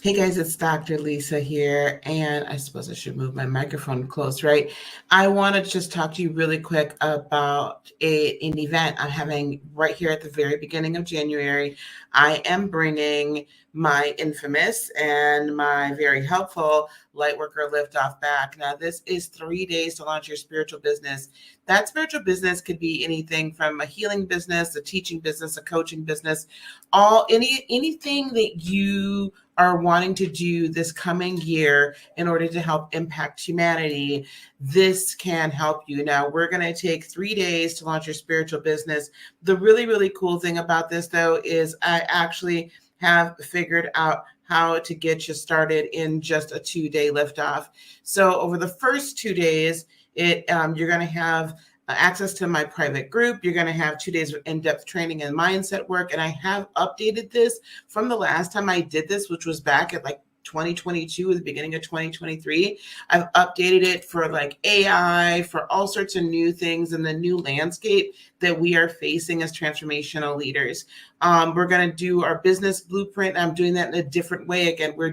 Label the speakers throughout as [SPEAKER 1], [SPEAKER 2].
[SPEAKER 1] Hey guys, it's Dr. Lisa here, and I suppose I should move my microphone close, right? I want to just talk to you really quick about an event I'm having right here at the very beginning of January. I am bringing my infamous and my very helpful Lightworker Liftoff back. Now, this is 3 days to launch your spiritual business. That spiritual business could be anything from a healing business, a teaching business, a coaching business, anything that you are wanting to do this coming year in order to help impact humanity. This can help you. Now, we're going to take 3 days to launch your spiritual business. The really, really cool thing about this, though, is I actually have figured out how to get you started in just a 2-day liftoff. So over the first 2 days, you're going to have access to my private group. You're going to have 2 days of in-depth training and mindset work. And I have updated this from the last time I did this, which was back at like 2022, the beginning of 2023. I've updated it for like AI, for all sorts of new things in the new landscape that we are facing as transformational leaders. We're going to do our business blueprint. I'm doing that in a different way. Again, we're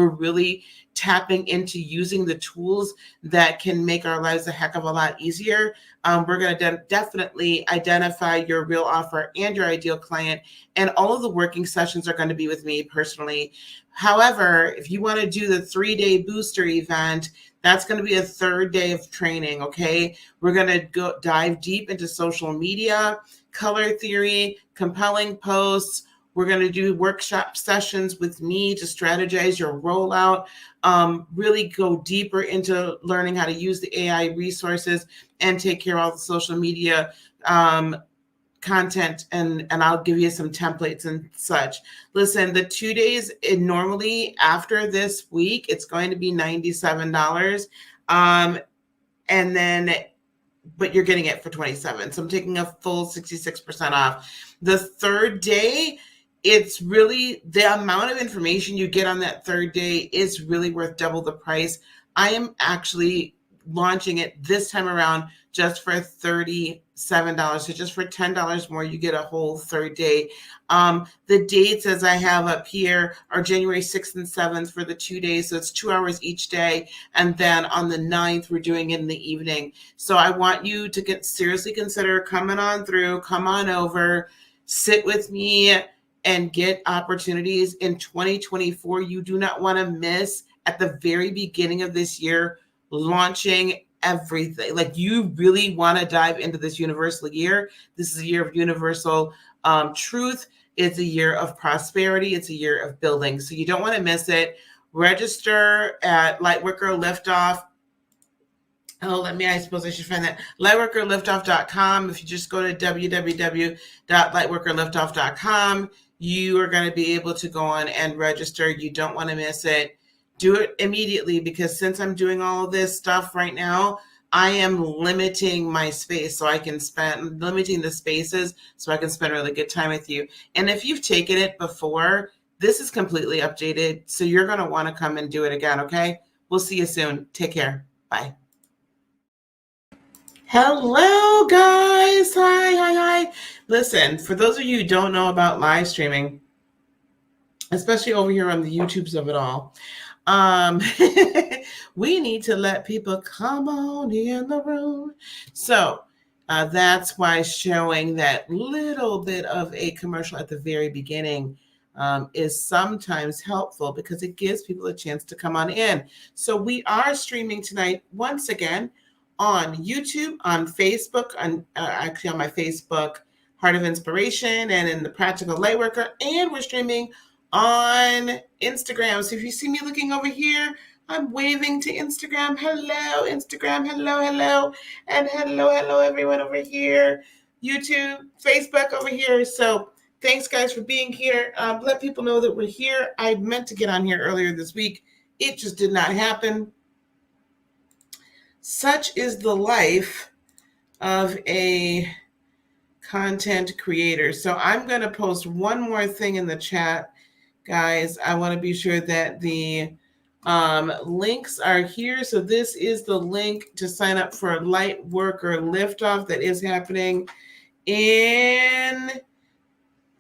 [SPEAKER 1] really tapping into using the tools that can make our lives a heck of a lot easier. We're going to definitely identify your real offer and your ideal client. And all of the working sessions are going to be with me personally. However, if you want to do the 3-day booster event, that's going to be a 3rd day of training, okay? We're going to go dive deep into social media, color theory, compelling posts. We're going to do workshop sessions with me to strategize your rollout, really go deeper into learning how to use the AI resources and take care of all the social media content, and I'll give you some templates and such. Listen, the 2 days, normally after this week, it's going to be $97. And then, but you're getting it for $27. So I'm taking a full 66% off. The 3rd day, it's really the amount of information you get on that 3rd day is really worth double the price. I am actually launching it this time around just for $37. So just for $10 more, you get a whole 3rd day. The dates, as I have up here, are January 6th and 7th for the 2 days. So it's 2 hours each day. And then on the 9th, we're doing it in the evening. So I want you to seriously consider coming on through, come on over, sit with me, and get opportunities in 2024. You do not want to miss at the very beginning of this year, launching everything. Like, you really want to dive into this universal year. This is a year of universal truth. It's a year of prosperity. It's a year of building. So you don't want to miss it. Register at Lightworker Liftoff. I suppose I should find that. Lightworkerliftoff.com. If you just go to www.lightworkerliftoff.com, you are going to be able to go on and register. You don't want to miss it. Do it immediately, because since I'm doing all of this stuff right now, I am limiting my space so I can limiting the spaces so I can spend a really good time with you. And if you've taken it before, this is completely updated. So you're going to want to come and do it again. Okay. We'll see you soon. Take care. Bye. Hello, guys. Hi. Listen, for those of you who don't know about live streaming, especially over here on the YouTubes of it all, we need to let people come on in the room. So that's why showing that little bit of a commercial at the very beginning is sometimes helpful, because it gives people a chance to come on in. So we are streaming tonight once again on YouTube, on Facebook, actually on my Facebook, Heart of Inspiration, and in the Practical Lightworker, and we're streaming on Instagram. So if you see me looking over here, I'm waving to Instagram. Hello, Instagram. Hello. And hello, everyone over here. YouTube, Facebook over here. So thanks, guys, for being here. Let people know that we're here. I meant to get on here earlier this week. It just did not happen. Such is the life of a content creator. So I'm going to post one more thing in the chat, guys. I want to be sure that the links are here. So this is the link to sign up for a Lightworker Liftoff that is happening in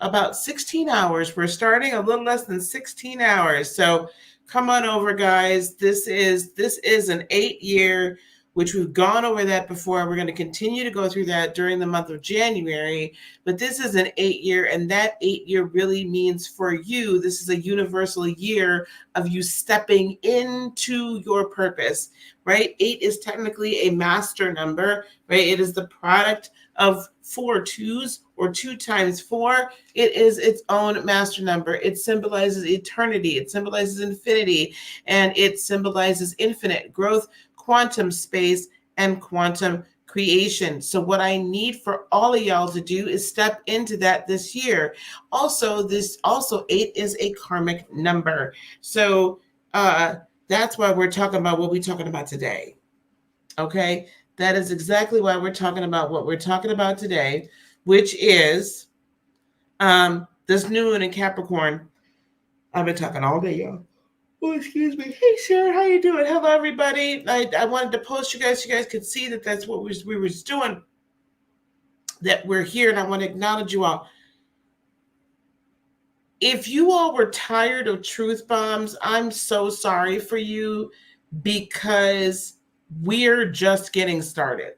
[SPEAKER 1] about 16 hours. We're starting a little less than 16 hours. So come on over, guys. This is an 8-year, which we've gone over that before. We're going to continue to go through that during the month of January. But this is an 8-year, and that 8-year really means for you, this is a universal year of you stepping into your purpose, right? 8 is technically a master number, right? It is the product of 4 2s, or 2 times 4. It is its own master number. It symbolizes eternity. It symbolizes infinity, and it symbolizes infinite growth, quantum space, and quantum creation. So what I need for all of y'all to do is step into that this year. Also, 8 is a karmic number. So that's why we're talking about what we're talking about today. Okay, that is exactly why we're talking about what we're talking about today, which is this new moon in Capricorn. I've been talking all day, y'all. Oh, excuse me. Hey, Sharon, how you doing? Hello, everybody. I wanted to post you guys so you guys could see that that's what we were doing, that we're here, and I want to acknowledge you all. If you all were tired of truth bombs, I'm so sorry for you, because we're just getting started.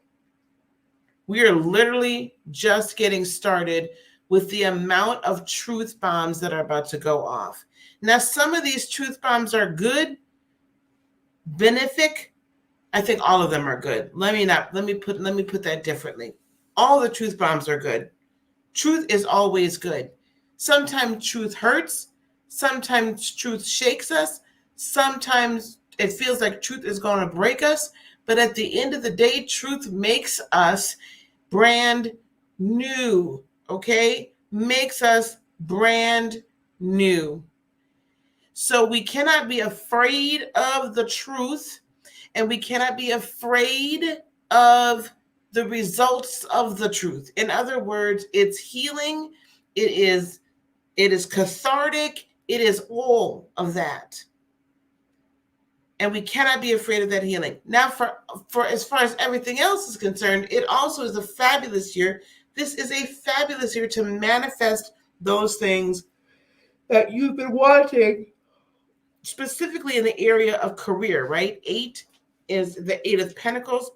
[SPEAKER 1] We are literally just getting started with the amount of truth bombs that are about to go off. Now, some of these truth bombs are good, benefic. I think all of them are good. Let me put that differently. All the truth bombs are good. Truth is always good. Sometimes truth hurts. Sometimes truth shakes us. Sometimes it feels like truth is going to break us. But at the end of the day, truth makes us brand new, okay? Makes us brand new. So we cannot be afraid of the truth, and we cannot be afraid of the results of the truth. In other words, it's healing, it is cathartic, it is all of that. And we cannot be afraid of that healing. Now, for as far as everything else is concerned, it also is a fabulous year. This is a fabulous year to manifest those things that you've been wanting, specifically in the area of career, right? 8 is the 8 of Pentacles,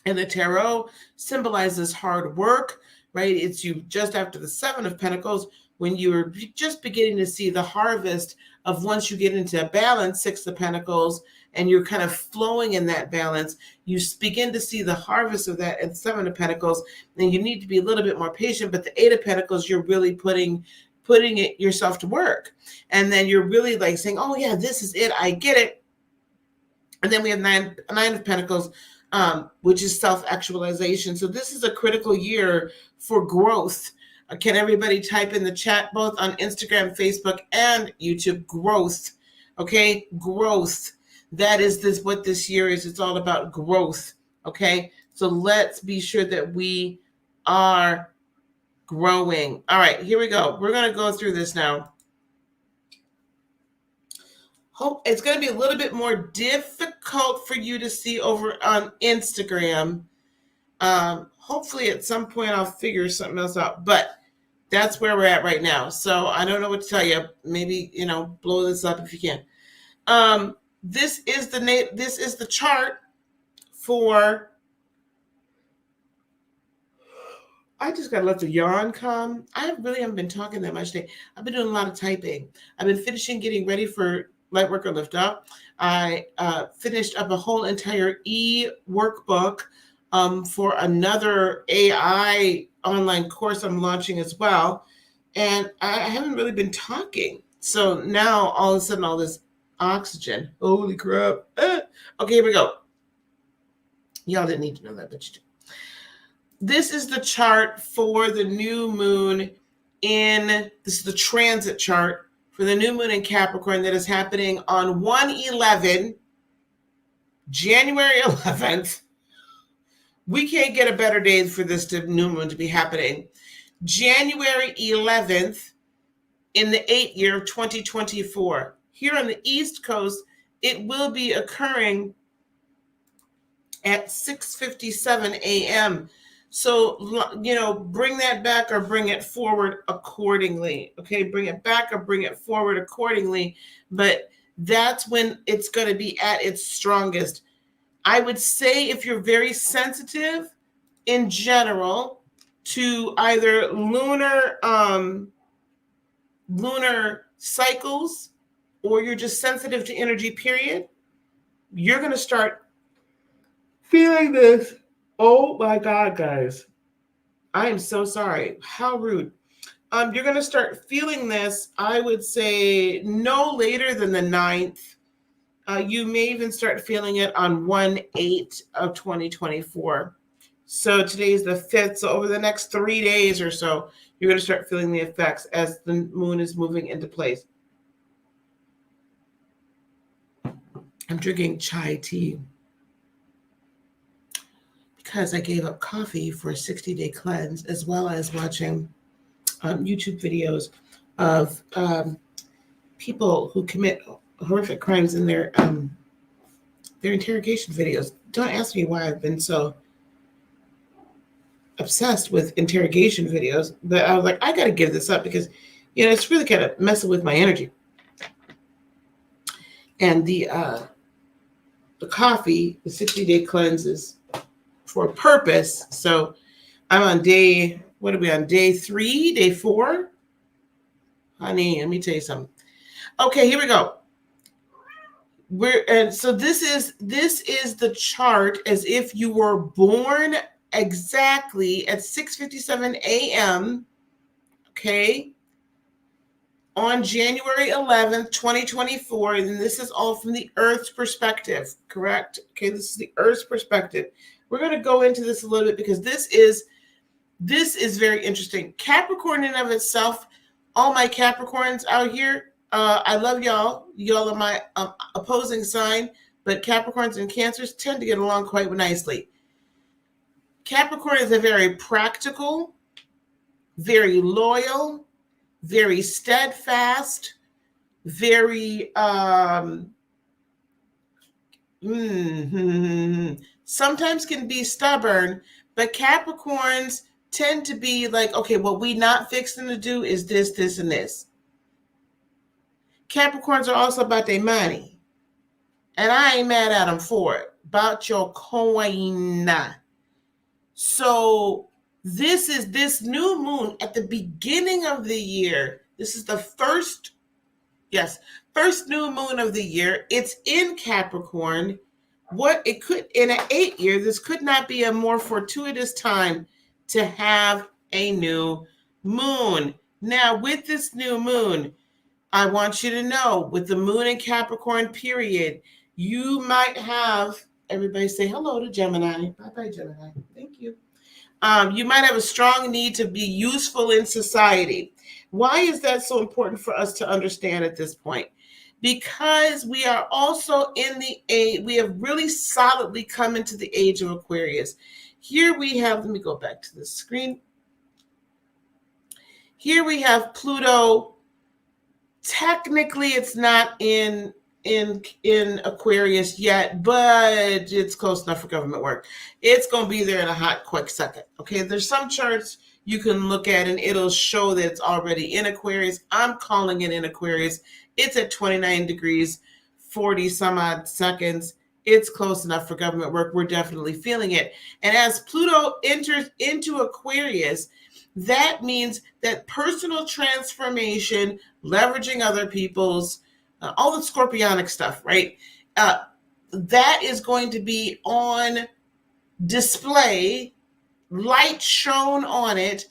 [SPEAKER 1] and the tarot symbolizes hard work, right? It's you just after the 7 of Pentacles, when you're just beginning to see the harvest of, once you get into a balance, 6 of Pentacles, and you're kind of flowing in that balance, you begin to see the harvest of that at 7 of Pentacles. And you need to be a little bit more patient, but the 8 of Pentacles, you're really putting it yourself to work. And then you're really like saying, oh yeah, this is it, I get it. And then we have 9 of Pentacles, which is self-actualization. So this is a critical year for growth. Can everybody type in the chat, both on Instagram, Facebook, and YouTube, growth? Okay, growth. That is what this year is. It's all about growth. Okay, so let's be sure that we are growing. All right, here we go. We're going to go through this now. Hope it's going to be a little bit more difficult for you to see over on Instagram. Hopefully at some point I'll figure something else out, but that's where we're at right now. So I don't know what to tell you. Maybe, blow this up if you can. This is the chart for, I just got to let the yawn come. I really haven't been talking that much today. I've been doing a lot of typing. I've been finishing getting ready for Lightworker Lift Up. I finished up a whole entire workbook for another AI online course I'm launching as well. And I haven't really been talking. So now all of a sudden, all this oxygen. Holy crap. Okay, here we go. Y'all didn't need to know that, but you do. This is the chart for the new moon this is the transit chart for the new moon in Capricorn that is happening on 1/11, January 11th. We can't get a better day for this new moon to be happening. January 11th in the 8th year of 2024. Here on the East Coast, it will be occurring at 6:57 a.m. So, bring that back or bring it forward accordingly. Okay, bring it back or bring it forward accordingly. But that's when it's going to be at its strongest. I would say if you're very sensitive in general to either lunar cycles, or you're just sensitive to energy, period, you're going to start feeling this. Oh my God, guys. I am so sorry. How rude. You're going to start feeling this, I would say, no later than the 9th. You may even start feeling it on 1/8 of 2024. So today's the 5th. So over the next 3 days or so, you're going to start feeling the effects as the moon is moving into place. I'm drinking chai tea because I gave up coffee for a 60-day cleanse, as well as watching YouTube videos of people who commit horrific crimes in their interrogation videos. Don't ask me why I've been so obsessed with interrogation videos, but I was like, I got to give this up because, it's really kind of messing with my energy. And the coffee, the 60-day cleanse is for a purpose. So I'm on day 3, day 4? Honey, let me tell you something. Okay, here we go. So this is the chart as if you were born exactly at 6:57 a.m. Okay, on January 11th, 2024, and this is all from the Earth's perspective, correct? Okay, this is the Earth's perspective. We're going to go into this a little bit because this is very interesting. Capricorn in and of itself, all my Capricorns out here, I love y'all. Y'all are my opposing sign, but Capricorns and Cancers tend to get along quite nicely. Capricorn is a very practical, very loyal, very steadfast, very sometimes can be stubborn, but Capricorns tend to be like, okay, what we not fixing to do is this, this, and this. Capricorns are also about their money, and I ain't mad at them for it. About your coin. So this new moon at the beginning of the year. This is the first new moon of the year. It's in Capricorn. In an 8 year, this could not be a more fortuitous time to have a new moon. Now, with this new moon, I want you to know, with the moon in Capricorn period, you might have, everybody say hello to Gemini. Bye-bye, Gemini. Thank you. You might have a strong need to be useful in society. Why is that so important for us to understand at this point? Because we are also in the age, we have really solidly come into the age of Aquarius. Here we have, let me go back to the screen. Here we have Pluto. Technically, it's not in Aquarius yet, but it's close enough for government work. It's going to be there in a hot, quick second. Okay, there's some charts you can look at and it'll show that it's already in Aquarius. I'm calling it in Aquarius. It's at 29 degrees, 40 some odd seconds. It's close enough for government work. We're definitely feeling it. And as Pluto enters into Aquarius, that means that personal transformation, leveraging other people's, all the scorpionic stuff, right? That is going to be on display, light shown on it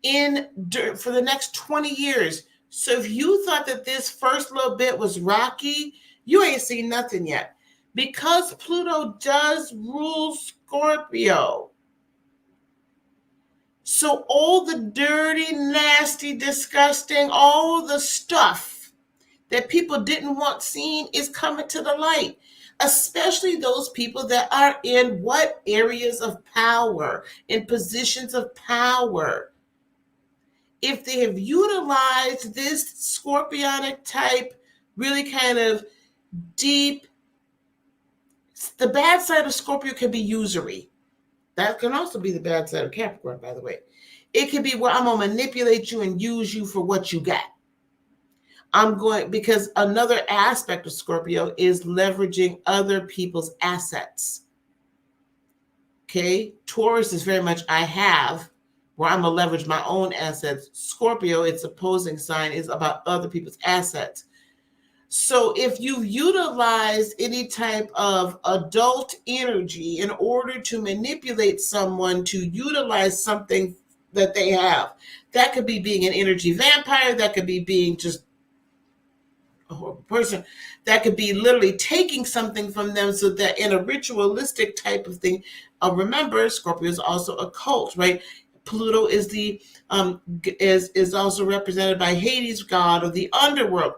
[SPEAKER 1] for the next 20 years. So if you thought that this first little bit was rocky, you ain't seen nothing yet. Because Pluto does rule Scorpio. So all the dirty, nasty, disgusting, all the stuff that people didn't want seen is coming to the light, especially those people that are in what areas of power, in positions of power. If they have utilized this scorpionic type, really kind of deep, the bad side of Scorpio can be usury. That can also be the bad side of Capricorn, by the way. It could be where I'm going to manipulate you and use you for what you got. Because another aspect of Scorpio is leveraging other people's assets. Okay. Taurus is very much I have, where I'm going to leverage my own assets. Scorpio, its opposing sign, is about other people's assets. So if you utilize any type of adult energy in order to manipulate someone to utilize something that they have, that could be being an energy vampire, that could be being just a horrible person, that could be literally taking something from them, so that in a ritualistic type of thing. Remember, Scorpio is also a cult, right? Pluto is the is also represented by Hades, god of the underworld.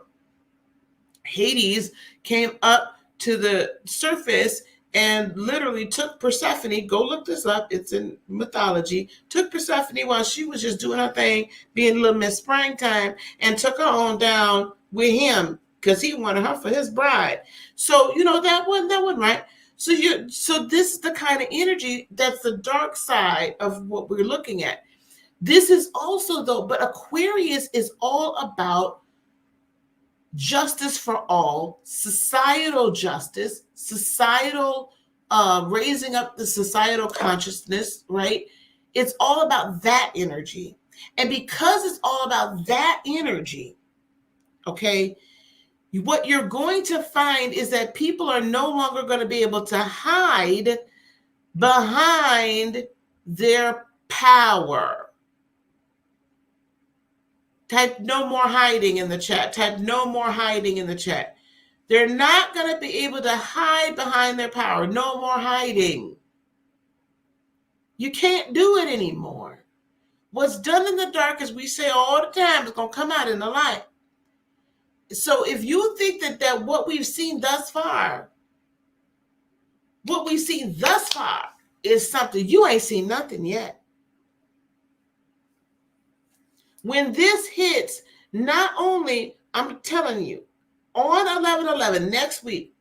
[SPEAKER 1] Hades came up to the surface and literally took Persephone. Go look this up. It's in mythology. Took Persephone while she was just doing her thing, being little Miss Springtime, and took her on down with him because he wanted her for his bride. So, that wasn't right. So this is the kind of energy that's the dark side of what we're looking at. This is also, though, but Aquarius is all about justice for all, societal justice, societal raising up the societal consciousness, right? It's all about that energy. And because it's all about that energy, okay, what you're going to find is that people are no longer going to be able to hide behind their power. Type no more hiding in the chat. Type no more hiding in the chat. They're not going to be able to hide behind their power. No more hiding. You can't do it anymore. What's done in the dark, as we say all the time, is going to come out in the light. So if you think that what we've seen thus far, is something, you ain't seen nothing yet. When this hits, not only, I'm telling you, on 11/11 next week,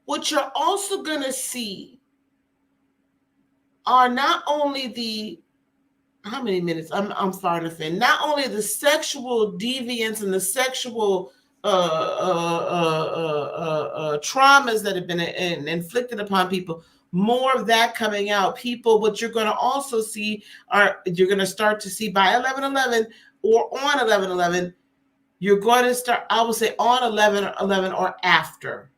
[SPEAKER 1] what you're also going to see are not only the, how many minutes? I'm far enough in. Not only the sexual deviance and the sexual traumas that have been inflicted upon people, more of that coming out. People, what you're going to also see you're going to start to see by 11/11 or on 11/11, you're going to start, I would say on 11/11 or after.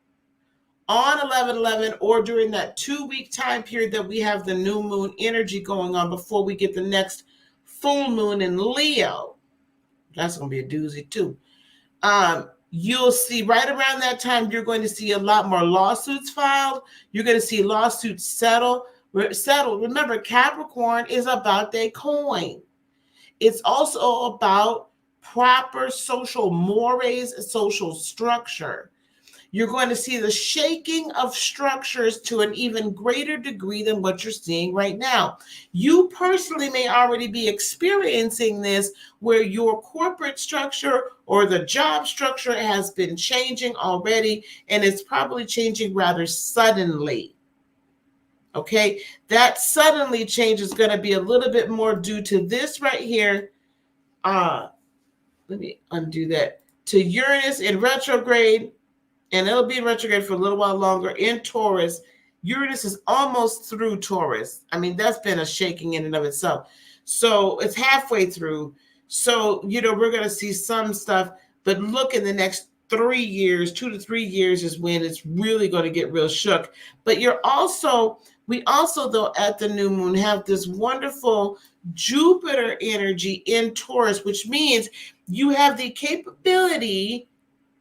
[SPEAKER 1] On 11/11 or during that 2-week time period that we have the new moon energy going on before we get the next full moon in Leo. That's going to be a doozy too. You'll see right around that time, you're going to see a lot more lawsuits filed. You're going to see lawsuits settled. Remember, Capricorn is about their coin. It's also about proper social mores, social structure. You're going to see the shaking of structures to an even greater degree than what you're seeing right now. You personally may already be experiencing this, where your corporate structure or the job structure has been changing already, and it's probably changing rather suddenly. Okay, that suddenly change is going to be a little bit more due to this right here. Let me undo that. To Uranus in retrograde. And it'll be retrograde for a little while longer in Taurus. Uranus is almost through Taurus. I mean, that's been a shaking in and of itself. So it's halfway through. So, we're going to see some stuff. But look, in the next 3 years, 2 to 3 years is when it's really going to get real shook. But we also, though, at the new moon have this wonderful Jupiter energy in Taurus, which means you have the capability,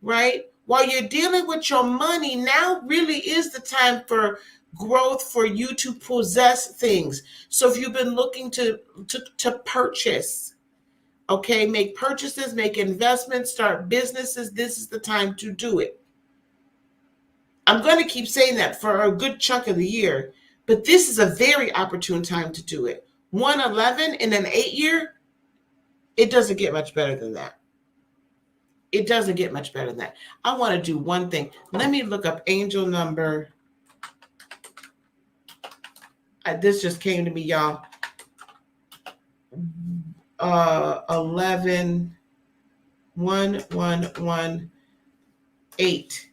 [SPEAKER 1] right? While you're dealing with your money, now really is the time for growth, for you to possess things. So if you've been looking to purchase, okay, make purchases, make investments, start businesses, this is the time to do it. I'm going to keep saying that for a good chunk of the year, but this is a very opportune time to do it. 1/11 in an 8-year, it doesn't get much better than that. It doesn't get much better than that. I want to do one thing. Let me look up angel number This just came to me, y'all. 11 1 8,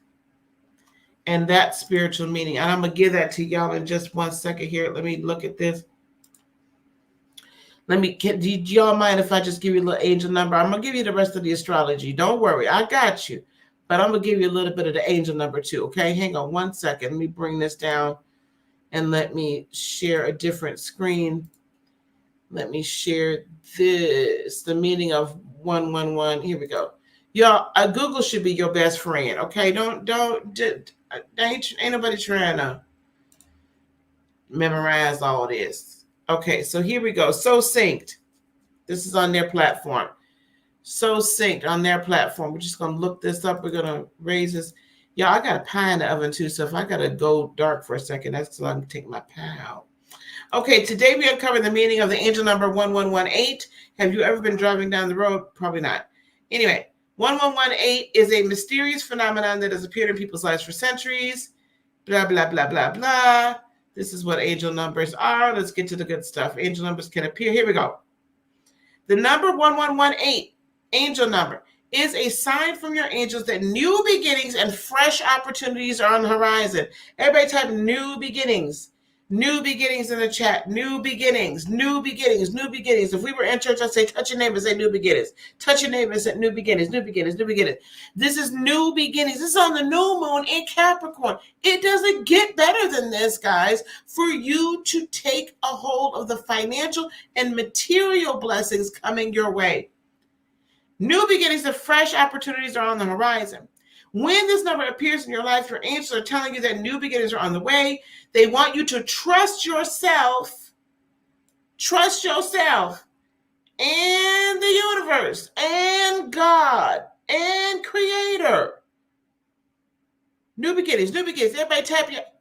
[SPEAKER 1] and that spiritual meaning. And I'm gonna give that to y'all in just 1 second here. Let me look at this. Do y'all mind if I just give you a little angel number? I'm gonna give you the rest of the astrology. Don't worry, I got you. But I'm gonna give you a little bit of the angel number too. Okay, hang on 1 second. Let me bring this down and let me share a different screen. Let me share this. The meaning of 111. Here we go. Y'all, Google should be your best friend. Okay, ain't nobody trying to memorize all this. Okay, so here we go. So Synced. This is on their platform. So Synced on their platform. We're just going to look this up. We're going to raise this. Y'all, I got a pie in the oven too, so if I got to go dark for a second, that's because I'm going to take my pie out. Okay, today we uncover the meaning of the angel number 1118. Have you ever been driving down the road? Probably not. Anyway, 1118 is a mysterious phenomenon that has appeared in people's lives for centuries. Blah, blah, blah, blah, blah. This is what angel numbers are. Let's get to the good stuff. Angel numbers can appear. Here we go. The number 1118, angel number, is a sign from your angels that new beginnings and fresh opportunities are on the horizon. Everybody type new beginnings. New beginnings in the chat. New beginnings. New beginnings. New beginnings. If we were in church, I'd say touch your neighbor and say new beginnings. Touch your neighbor and say new beginnings. New beginnings. New beginnings. This is new beginnings. This is on the new moon in Capricorn. It doesn't get better than this, guys, for you to take a hold of the financial and material blessings coming your way. New beginnings and fresh opportunities are on the horizon. When this number appears in your life, your angels are telling you that new beginnings are on the way. They want you to trust yourself and the universe and God and Creator. New beginnings, new beginnings. Everybody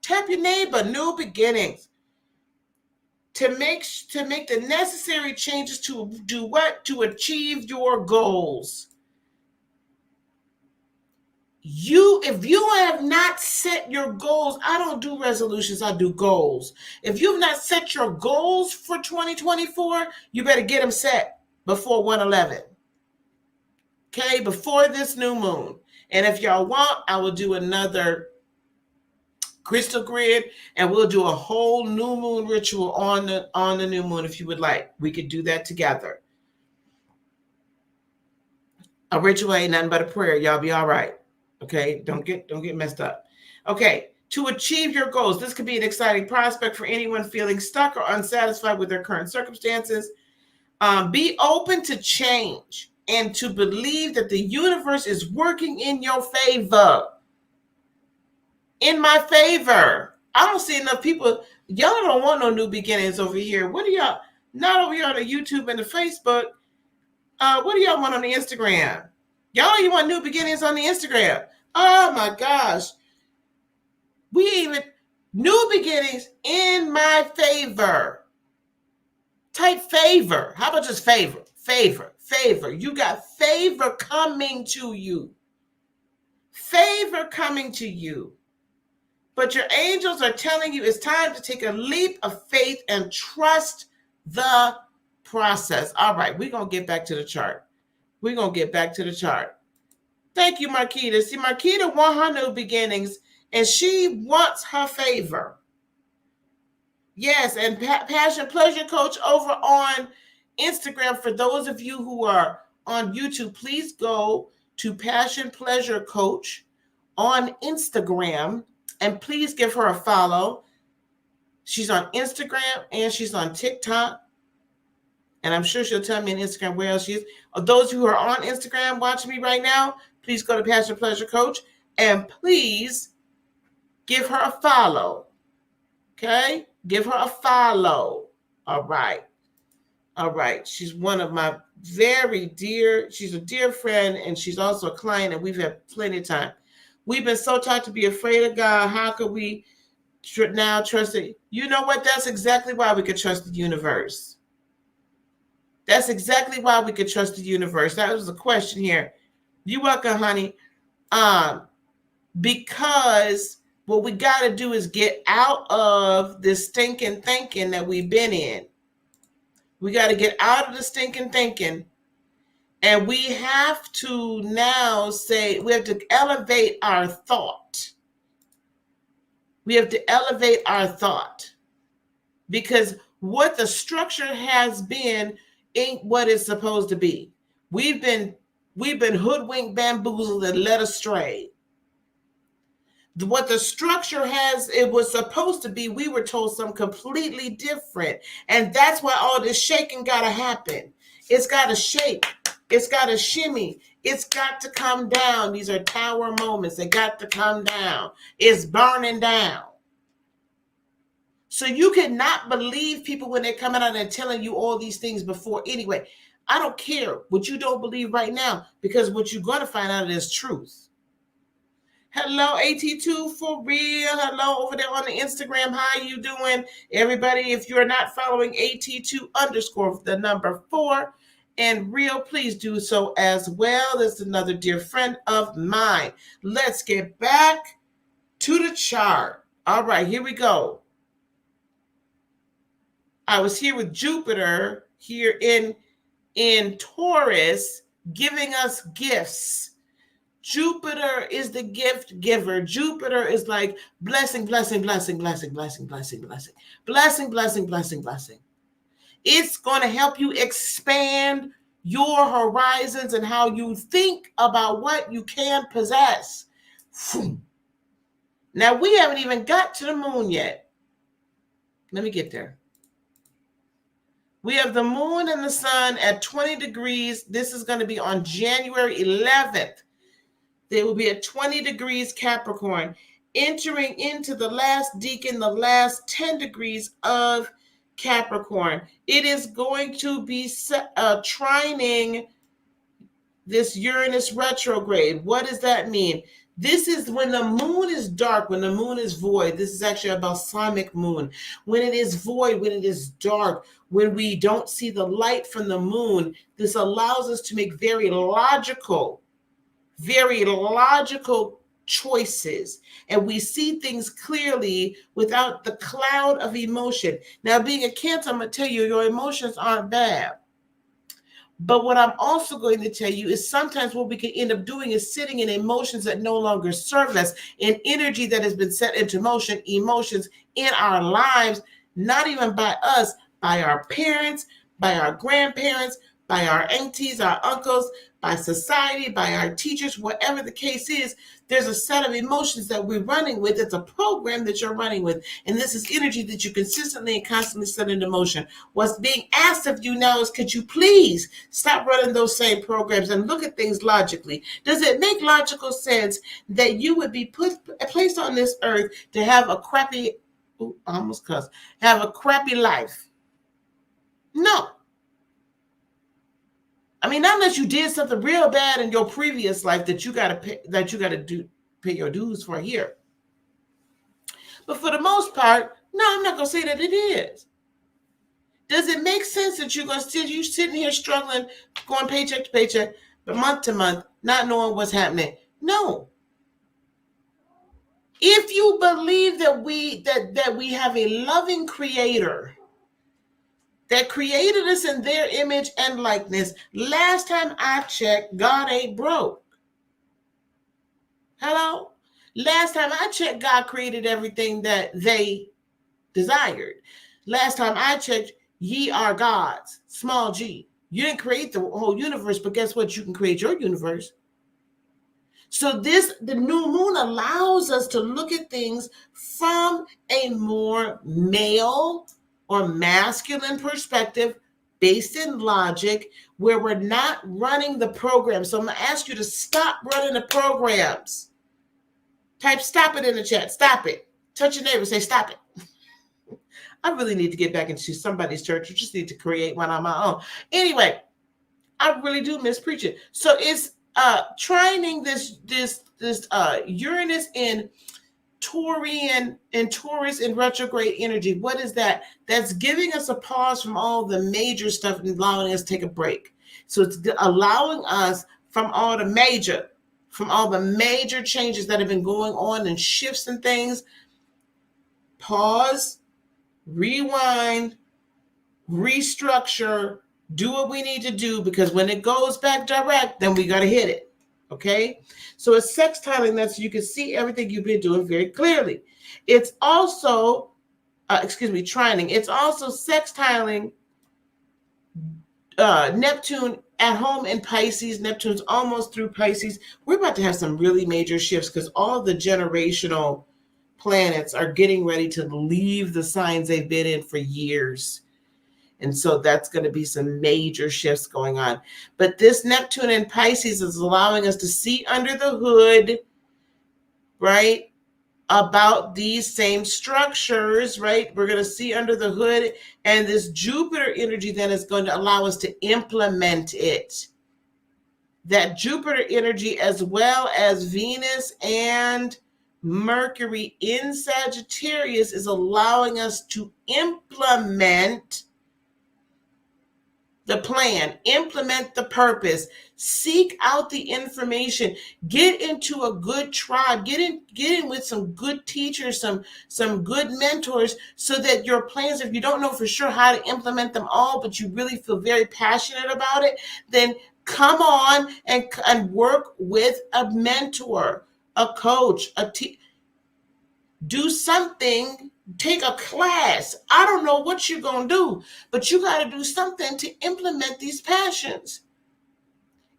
[SPEAKER 1] tap your neighbor. New beginnings. To make the necessary changes to do what? To achieve your goals. If you have not set your goals, I don't do resolutions, I do goals. If you've not set your goals for 2024, you better get them set before 1/11. Okay, before this new moon. And if y'all want, I will do another crystal grid and we'll do a whole new moon ritual on the new moon if you would like. We could do that together. A ritual ain't nothing but a prayer. Y'all be all right. Okay, don't get messed up. Okay, to achieve your goals, this could be an exciting prospect for anyone feeling stuck or unsatisfied with their current circumstances. Be open to change and to believe that the universe is working in your favor. In my favor. I don't see enough people. Y'all don't want no new beginnings over here. What do y'all, not over here on the YouTube and the Facebook. What do y'all want on the Instagram? Y'all don't even want new beginnings on the Instagram. Oh my gosh. New beginnings in my favor. Type favor. How about just favor? Favor. You got favor coming to you. Favor coming to you. But your angels are telling you it's time to take a leap of faith and trust the process. All right, we're going to get back to the chart. Thank you, Marquita. See, Marquita wants her new beginnings, and she wants her favor. Yes, and Passion Pleasure Coach over on Instagram. For those of you who are on YouTube, please go to Passion Pleasure Coach on Instagram, and please give her a follow. She's on Instagram, and she's on TikTok. And I'm sure she'll tell me on Instagram where else she is. Those who are on Instagram watching me right now, please go to Passion Pleasure Coach and please give her a follow. Okay? Give her a follow. All right. She's one of my she's a dear friend, and she's also a client, and we've had plenty of time. We've been so taught to be afraid of God. How could we now trust it? You know what? That's exactly why we could trust the universe. That's exactly why we could trust the universe. That was the question here. You're welcome, honey. Because What we got to do is get out of this stinking thinking that we've been in. We got to get out of the stinking thinking. And we have to now say, we have to elevate our thought. We have to elevate our thought. Because what the structure has been ain't what it's supposed to be. We've been hoodwinked, bamboozled, and led astray. What the structure it was supposed to be, we were told something completely different. And that's why all this shaking got to happen. It's got to shake. It's got to shimmy. It's got to come down. These are tower moments. They got to come down. It's burning down. So you cannot believe people when they're coming out and telling you all these things before. Anyway, I don't care what you don't believe right now, because what you're going to find out is truth. Hello, AT2 for real. Hello over there on the Instagram. How you doing, everybody? If you're not following AT2_4 and real, please do so as well. This is another dear friend of mine. Let's get back to the chart. All right, here we go. I was here with Jupiter here in Taurus, giving us gifts. Jupiter is the gift giver. Jupiter is like blessing, blessing, blessing, blessing, blessing, blessing, blessing, blessing, blessing, blessing, blessing. It's going to help you expand your horizons and how you think about what you can possess. Now, we haven't even got to the moon yet. Let me get there. We have the moon and the sun at 20 degrees. This is going to be on January 11th. They will be at 20 degrees Capricorn, entering into the last decan, the last 10 degrees of Capricorn. It is going to be trining this Uranus retrograde. What does that mean? This is when the moon is dark, when the moon is void. This is actually a balsamic moon. When it is void, when it is dark, when we don't see the light from the moon, this allows us to make very logical choices, and we see things clearly without the cloud of emotion. Now, being a Cancer, I'm going to tell you, your emotions aren't bad. But what I'm also going to tell you is sometimes what we can end up doing is sitting in emotions that no longer serve us, in energy that has been set into motion, emotions in our lives, not even by us, by our parents, by our grandparents, by our aunties, our uncles, by society, by our teachers, whatever the case is. There's a set of emotions that we're running with. It's a program that you're running with. And this is energy that you consistently and constantly set into motion. What's being asked of you now is, could you please stop running those same programs and look at things logically? Does it make logical sense that you would be placed on this earth to have a crappy, have a crappy life? No. I mean, not unless you did something real bad in your previous life that you got to pay your dues for here. But for the most part, no, I'm not going to say that it is. Does it make sense that you're going to you sitting here struggling, going paycheck to paycheck, but month to month, not knowing what's happening? No. If you believe that we have a loving creator that created us in their image and likeness, last time I checked, God ain't broke. Hello? Last time I checked, God created everything that they desired. Last time I checked, ye are gods, small g. You didn't create the whole universe, but guess what? You can create your universe. So the new moon allows us to look at things from a more male or masculine perspective, based in logic, where we're not running the program. So I'm going to ask you to stop running the programs. Type stop it in the chat. Stop it. Touch your neighbor. Say stop it. I really need to get back into somebody's church. I just need to create one on my own. Anyway, I really do miss preaching. So it's trining this Uranus in Taurus in retrograde energy. What is that? That's giving us a pause from all the major stuff and allowing us to take a break. So it's allowing us from all the major from all the major changes that have been going on and shifts and things. Pause, rewind, restructure, do what we need to do, because when it goes back direct, then we got to hit it. Okay? So it's sextiling that so you can see everything you've been doing very clearly. It's also, trining. It's also sextiling Neptune at home in Pisces. Neptune's almost through Pisces. We're about to have some really major shifts because all the generational planets are getting ready to leave the signs they've been in for years. And so that's going to be some major shifts going on. But this Neptune in Pisces is allowing us to see under the hood, right, about these same structures, right? We're going to see under the hood, and this Jupiter energy then is going to allow us to implement it. That Jupiter energy, as well as Venus and Mercury in Sagittarius, is allowing us to implement the plan, implement the purpose, seek out the information, get into a good tribe, get in with some good teachers, some good mentors, so that your plans, if you don't know for sure how to implement them all, but you really feel very passionate about it, then come on and work with a mentor, a coach, do something. Take a class. I don't know what you're going to do, but you got to do something to implement these passions.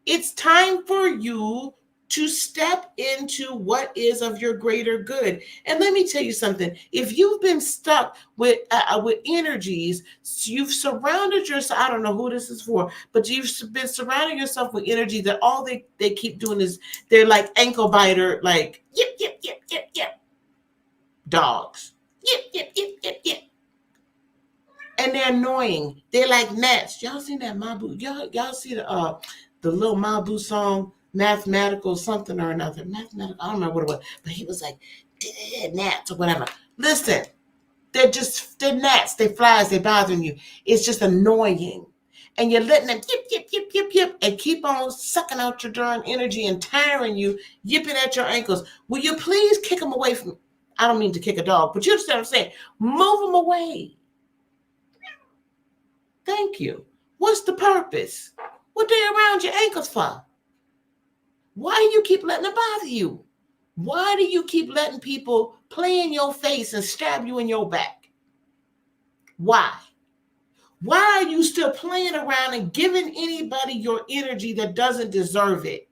[SPEAKER 1] It's time for you to step into what is of your greater good. And let me tell you something. If you've been stuck with energies, you've surrounded yourself, I don't know who this is for, but you've been surrounding yourself with energy that all they keep doing is they're like ankle biter, like, yip, yip, yip, yip, yip. Dogs. Yip, yip, yip, yip, yip. And they're annoying. They're like gnats. Y'all seen that Mabu? Y'all see the little Mabu song, Mathematical something or another. Mathematical, I don't remember what it was, but he was like, gnats or whatever. Listen, they're gnats. They're flies. They're bothering you. It's just annoying. And you're letting them yip, yip, yip, yip, yip, and keep on sucking out your darn energy and tiring you, yipping at your ankles. Will you please kick them away from, I don't mean to kick a dog, but you understand what I'm saying? Move them away. Thank you. What's the purpose? What they around your ankles for? Why do you keep letting them bother you? Why do you keep letting people play in your face and stab you in your back? Why? Why are you still playing around and giving anybody your energy that doesn't deserve it?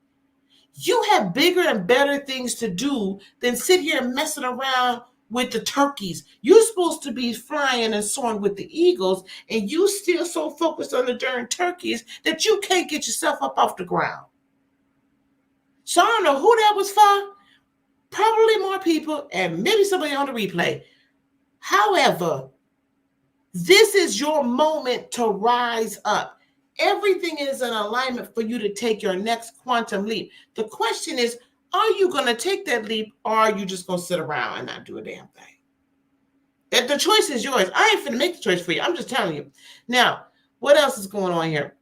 [SPEAKER 1] You have bigger and better things to do than sit here messing around with the turkeys. You're supposed to be flying and soaring with the eagles, and you still so focused on the darn turkeys that you can't get yourself up off the ground. So I don't know who that was for. Probably more people, and maybe somebody on the replay. However, this is your moment to rise up. Everything is in alignment for you to take your next quantum leap. The question is, are you going to take that leap, or are you just going to sit around and not do a damn thing? The choice is yours. I ain't finna make the choice for you. I'm just telling you. Now, what else is going on here?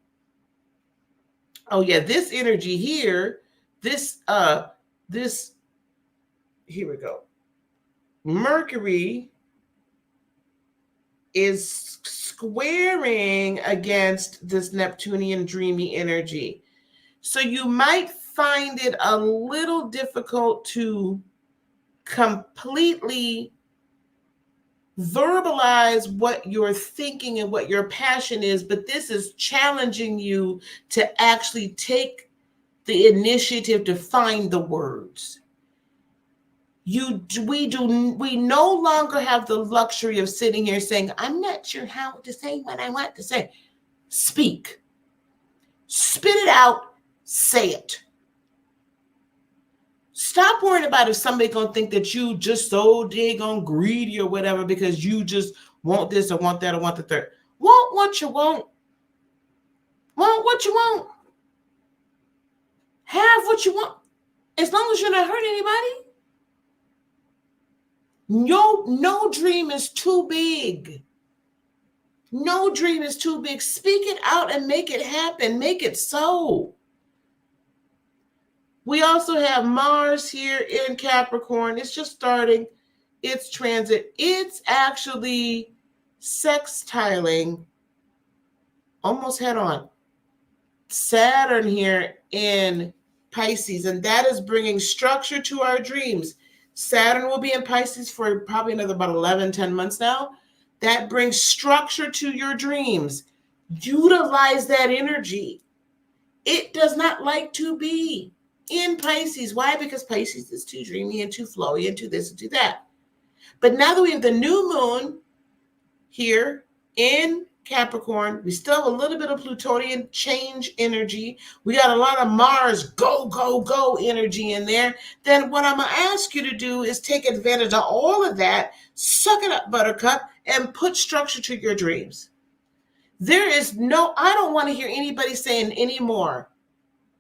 [SPEAKER 1] Oh yeah, this energy here, here we go. Mercury is squaring against this Neptunian dreamy energy. So you might find it a little difficult to completely verbalize what you're thinking and what your passion is, but this is challenging you to actually take the initiative to find the words. We no longer have the luxury of sitting here saying, I'm not sure how to say what I want to say. Speak. Spit it out. Say it. Stop worrying about if somebody's going to think that you just so daggone greedy or whatever because you just want this or want that or want the third. Want what you want. Want what you want. Have what you want. As long as you're not hurting anybody. No dream is too big. No dream is too big. Speak it out and make it happen. Make it so. We also have Mars here in Capricorn. It's just starting its transit. It's actually sextiling almost head on Saturn here in Pisces, and that is bringing structure to our dreams. Saturn will be in Pisces for probably another about 11, 10 months now. That brings structure to your dreams. Utilize that energy. It does not like to be in Pisces. Why? Because Pisces is too dreamy and too flowy and too this and too that. But now that we have the new moon here in Capricorn, we still have a little bit of Plutonian change energy. We got a lot of Mars go, go, go energy in there. Then what I'm going to ask you to do is take advantage of all of that, suck it up, buttercup, and put structure to your dreams. I don't want to hear anybody saying anymore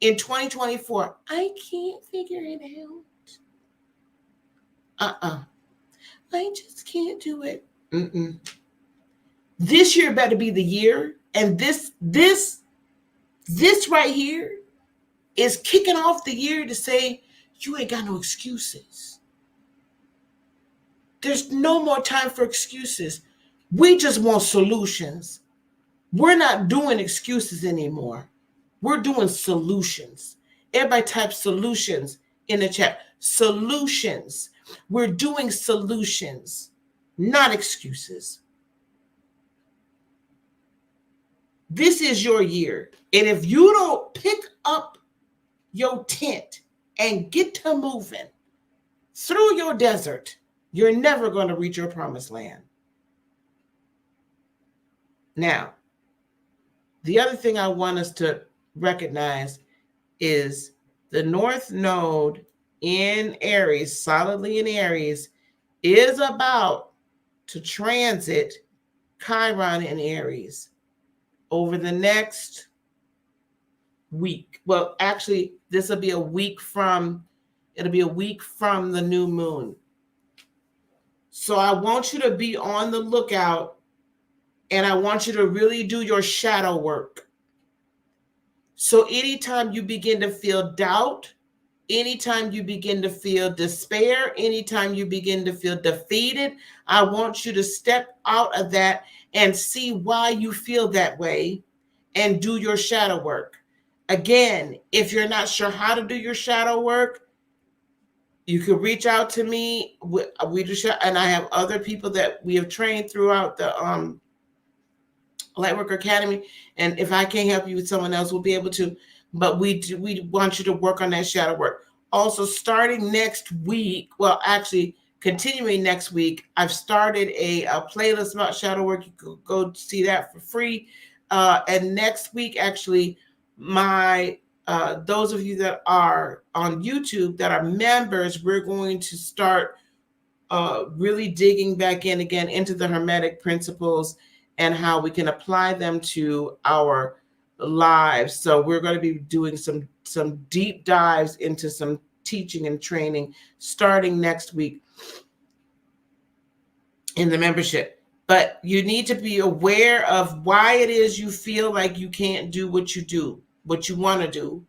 [SPEAKER 1] in 2024, I can't figure it out. I just can't do it. This year better be the year. And this right here is kicking off the year to say, you ain't got no excuses. There's no more time for excuses. We just want solutions. We're not doing excuses anymore. We're doing solutions. Everybody type solutions in the chat. Solutions. We're doing solutions, not excuses. This is your year. And if you don't pick up your tent and get to moving through your desert, you're never going to reach your promised land. Now, the other thing I want us to recognize is the North Node in Aries, solidly in Aries, is about to transit Chiron in Aries over the next week. Well, actually, this will be a week from the new moon. So I want you to be on the lookout, and I want you to really do your shadow work. So anytime you begin to feel doubt, anytime you begin to feel despair, anytime you begin to feel defeated, I want you to step out of that and see why you feel that way and do your shadow work. Again, if you're not sure how to do your shadow work, you can reach out to me. We do, and I have other people that we have trained throughout the Lightworker Academy. And if I can't help you with someone else, we'll be able to. But we want you to work on that shadow work. Also, starting next week, well, actually, continuing next week, I've started a playlist about shadow work. You can go see that for free. And next week, actually, those of you that are on YouTube that are members, we're going to start really digging back in again into the Hermetic principles and how we can apply them to our lives. So we're going to be doing some deep dives into some teaching and training starting next week in the membership. But you need to be aware of why it is you feel like you can't do what you want to do,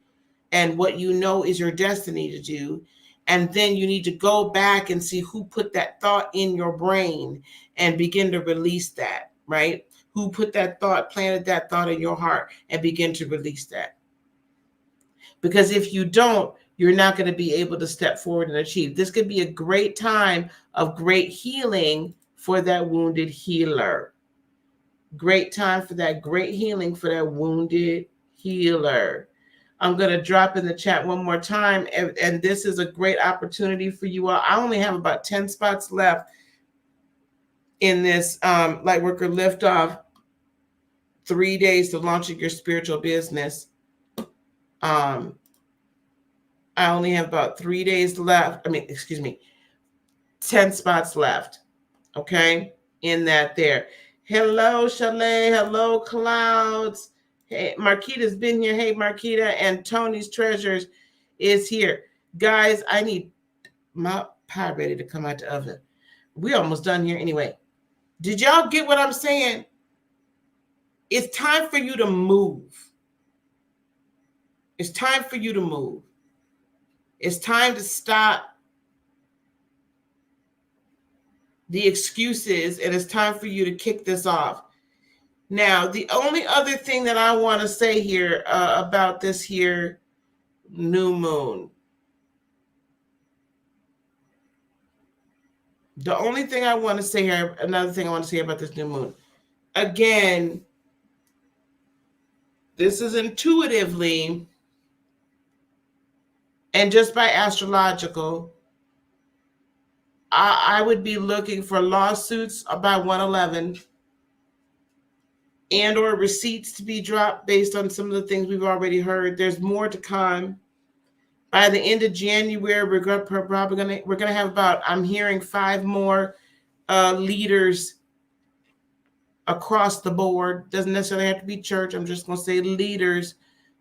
[SPEAKER 1] and what you know is your destiny to do. And then you need to go back and see who put that thought in your brain and begin to release that, right? Who put that thought, planted that thought in your heart, and begin to release that. Because if you don't, you're not going to be able to step forward and achieve. This could be a great time of great healing for that wounded healer. Great time for that great healing for that wounded healer. I'm going to drop in the chat one more time. And this is a great opportunity for you all. I only have about 10 spots left in this Lightworker Liftoff 3 days to launching your spiritual business. I only have about 3 days left. 10 spots left. Okay. In that there. Hello, Chalet. Hello, Clouds. Hey, Marquita's been here. Hey, Marquita. And Tony's Treasures is here. Guys, I need my pie ready to come out the oven. We're almost done here anyway. Did y'all get what I'm saying? It's time for you to move. It's time for you to move. It's time to stop the excuses, and it's time for you to kick this off. Now, the only other thing that I want to say here about this here new moon, the only thing I want to say here, another thing I want to say about this new moon, again, this is intuitively and just by astrological, I would be looking for lawsuits by 111 and or receipts to be dropped based on some of the things we've already heard. There's more to come. By the end of January, we're gonna have about, I'm hearing 5 more leaders across the board. Doesn't necessarily have to be church. I'm just gonna say leaders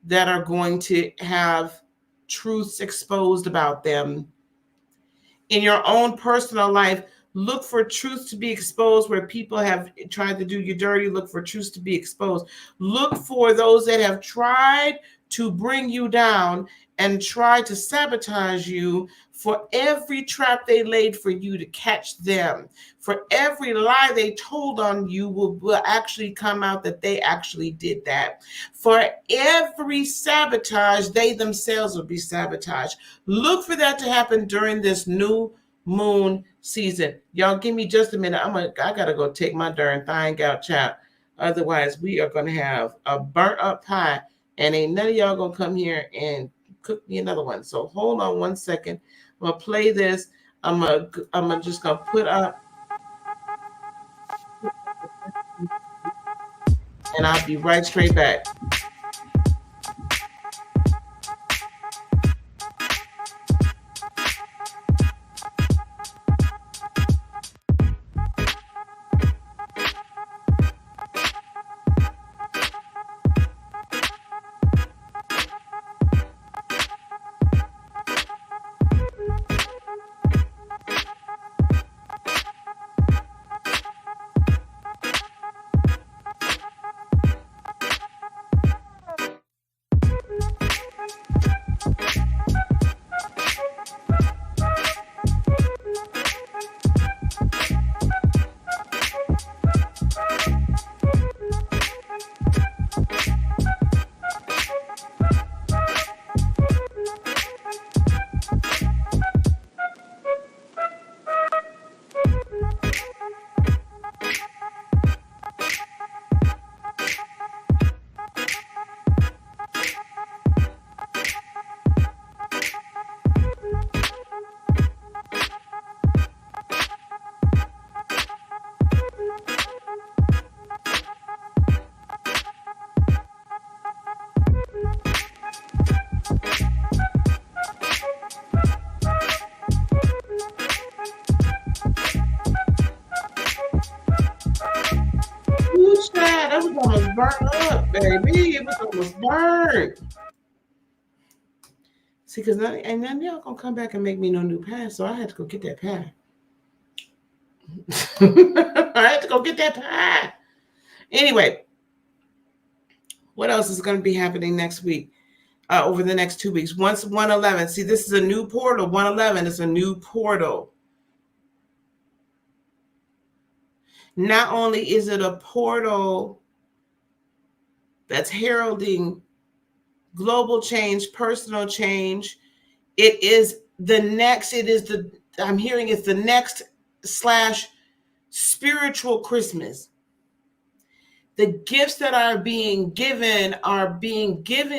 [SPEAKER 1] that are going to have truths exposed about them. In your own personal life, look for truths to be exposed where people have tried to do you dirty. Look for truths to be exposed. Look for those that have tried to bring you down and try to sabotage you. For every trap they laid for you to catch them, for every lie they told on you will actually come out that they actually did that. For every sabotage, they themselves will be sabotaged. Look for that to happen during this new moon season. Y'all give me just a minute. I gotta go take my darn thing out, chat. Otherwise, we are gonna have a burnt up pie, and ain't none of y'all gonna come here and cook me another one. So hold on one second. I'm gonna play this. I'm just gonna put up, and I'll be right straight back. That was almost burnt up, baby. It was almost burnt. See, because none of y'all gonna come back and make me no new pie, so I had to go get that pie. I had to go get that pie. Anyway, what else is going to be happening next week? Over the next 2 weeks. Once 111. See, this is a new portal. 111 is a new portal. Not only is it a portal that's heralding global change, personal change, I'm hearing it's the next / spiritual Christmas. The gifts that are being given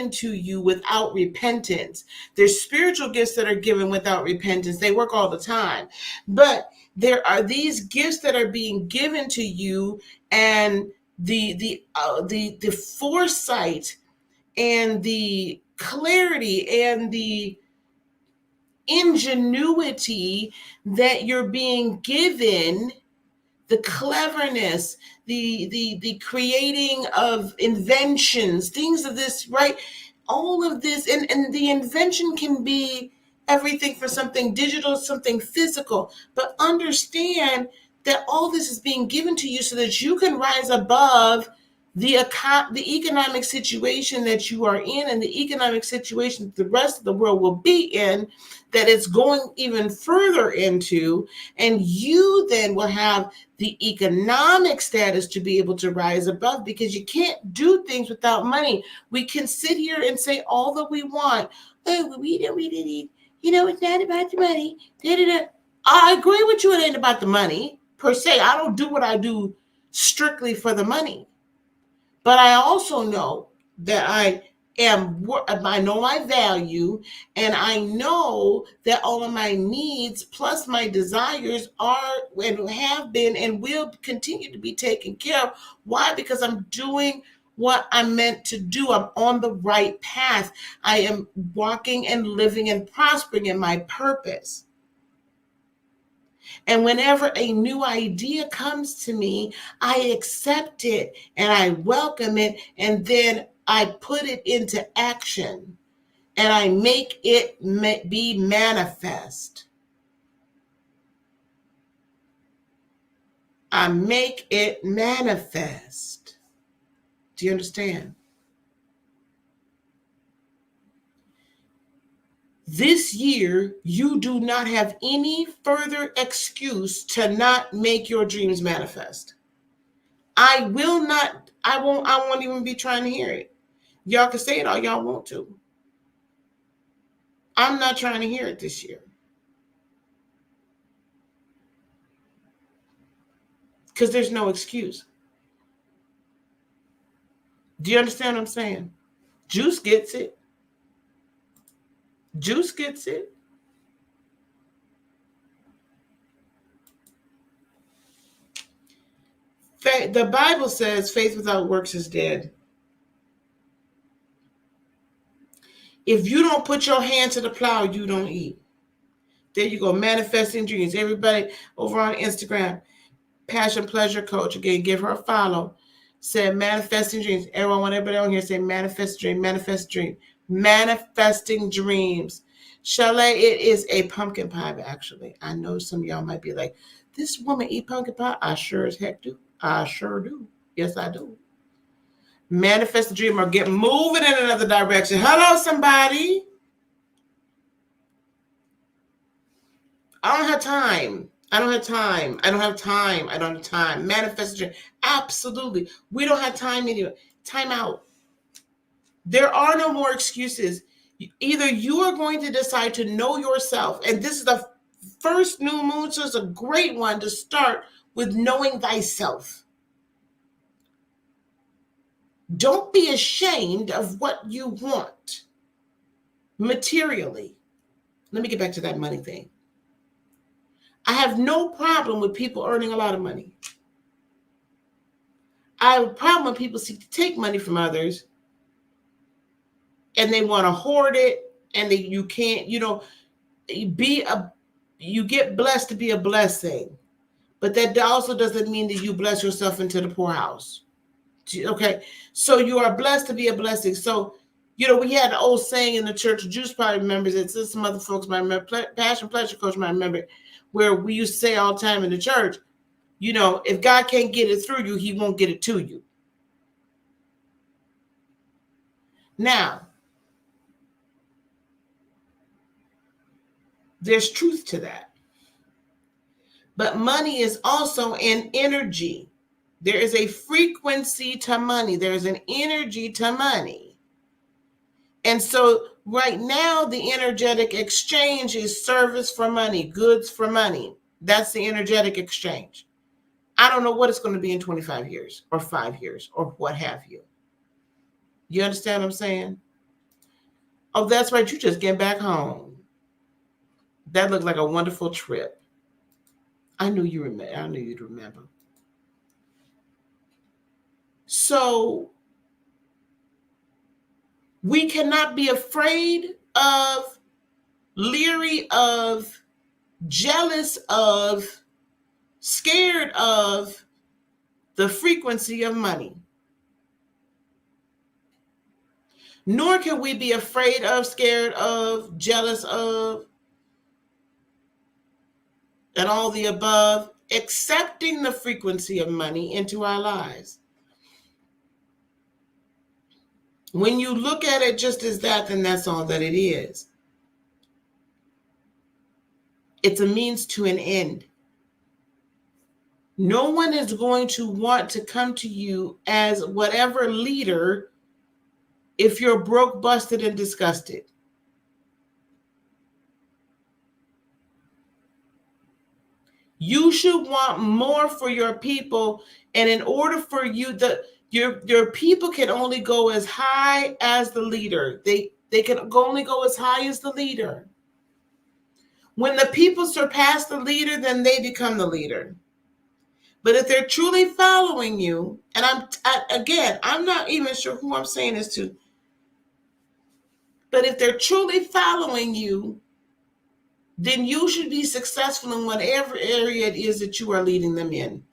[SPEAKER 1] to you without repentance. There's spiritual gifts that are given without repentance. They work all the time. But there are these gifts that are being given to you, and the foresight and the clarity and the ingenuity that you're being given, the cleverness, the creating of inventions, things of this, right? All of this, and the invention can be everything for something digital, something physical, but understand that all this is being given to you so that you can rise above the economic situation that you are in and the economic situation the rest of the world will be in, that it's going even further into, and you then will have the economic status to be able to rise above, because you can't do things without money. We can sit here and say all that we want. Oh, we didn't, it's not about the money. Da-da-da. I agree with you, it ain't about the money per se. I don't do what I do strictly for the money. But I also know that I know my value, and I know that all of my needs plus my desires are and have been and will continue to be taken care of. Why? Because I'm doing what I'm meant to do. I'm on the right path. I am walking and living and prospering in my purpose. And whenever a new idea comes to me, I accept it and I welcome it, and then I put it into action and I make it be manifest. I make it manifest. Do you understand? This year, you do not have any further excuse to not make your dreams manifest. I won't even be trying to hear it. Y'all can say it all y'all want to. I'm not trying to hear it this year. Because there's no excuse. Do you understand what I'm saying? Juice gets it. Juice gets it. The Bible says faith without works is dead. If you don't put your hand to the plow, you don't eat. There you go, manifesting dreams. Everybody over on Instagram, Passion Pleasure Coach, again, give her a follow. Said manifesting dreams. Everybody on here say manifest dream, manifest dream, manifesting dreams. Chalet, it is a pumpkin pie, actually. I know some of y'all might be like, this woman eat pumpkin pie? I sure as heck do. I sure do. Yes, I do. Manifest the dream or get moving in another direction. Hello, somebody. I don't have time. Manifest the dream. Absolutely. We don't have time anymore. Time out. There are no more excuses. Either you are going to decide to know yourself, and this is the first new moon, so it's a great one to start with knowing thyself. Don't be ashamed of what you want materially. Let me get back to that money thing. I have no problem with people earning a lot of money. I have a problem when people seek to take money from others and they want to hoard it, and you can't, you get blessed to be a blessing, but that also doesn't mean that you bless yourself into the poorhouse. Okay, so you are blessed to be a blessing. So, we had the old saying in the church, Juice probably remembers it, so some other folks might remember, Passion Pleasure Coach might remember it, where we used to say all the time in the church, if God can't get it through you, he won't get it to you. Now, there's truth to that. But money is also an energy. There is a frequency to money. There's an energy to money. And so right now, the energetic exchange is service for money, goods for money. That's the energetic exchange. I don't know what it's going to be in 25 years or 5 years or what have you. You understand what I'm saying? Oh, that's right. You just get back home. That looked like a wonderful trip. I knew you remember. I knew you'd remember. So we cannot be afraid of, leery of, jealous of, scared of the frequency of money. Nor can we be afraid of, scared of, jealous of, and all the above, accepting the frequency of money into our lives. When you look at it just as that, then that's all that it is. It's a means to an end. No one is going to want to come to you as whatever leader if you're broke, busted, and disgusted. You should want more for your people, and in order for you, your people can only go as high as the leader. They can only go as high as the leader. When the people surpass the leader, then they become the leader. But if they're truly following you, and I'm not even sure who I'm saying this to, but if they're truly following you, then you should be successful in whatever area it is that you are leading them in.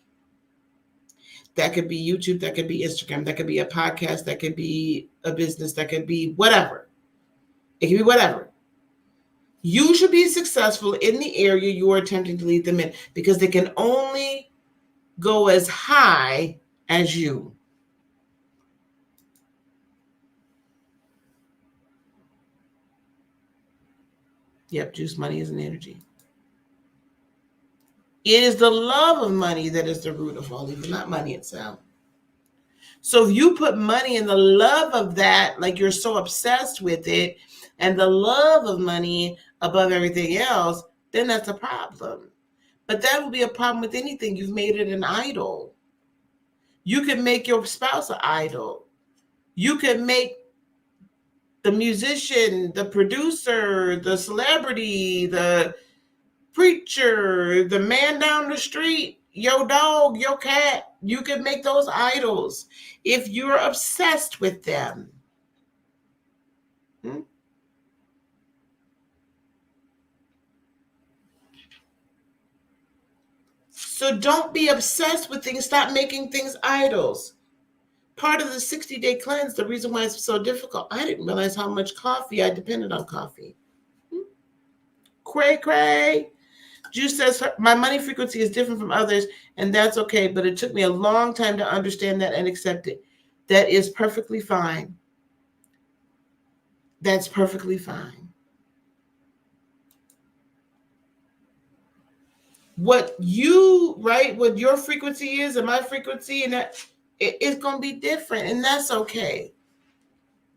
[SPEAKER 1] That could be YouTube, that could be Instagram, that could be a podcast, that could be a business, that could be whatever. It can be whatever. You should be successful in the area you are attempting to lead them in, because they can only go as high as you. Yep, juice money is an energy. It is the love of money that is the root of all evil, not money itself. So if you put money and the love of that, like you're so obsessed with it, and the love of money above everything else, then that's a problem. But that would be a problem with anything. You've made it an idol. You can make your spouse an idol. You can make the musician, the producer, the celebrity, the preacher, the man down the street, your dog, your cat. You can make those idols if you're obsessed with them. So don't be obsessed with things. Stop making things idols. Part of the 60-day cleanse, the reason why it's so difficult, I didn't realize how much coffee I depended on coffee. Cray. Juice says, my money frequency is different from others, and that's okay, but it took me a long time to understand that and accept it. That is perfectly fine. That's perfectly fine. What your frequency is and my frequency, and that it's going to be different, and that's okay.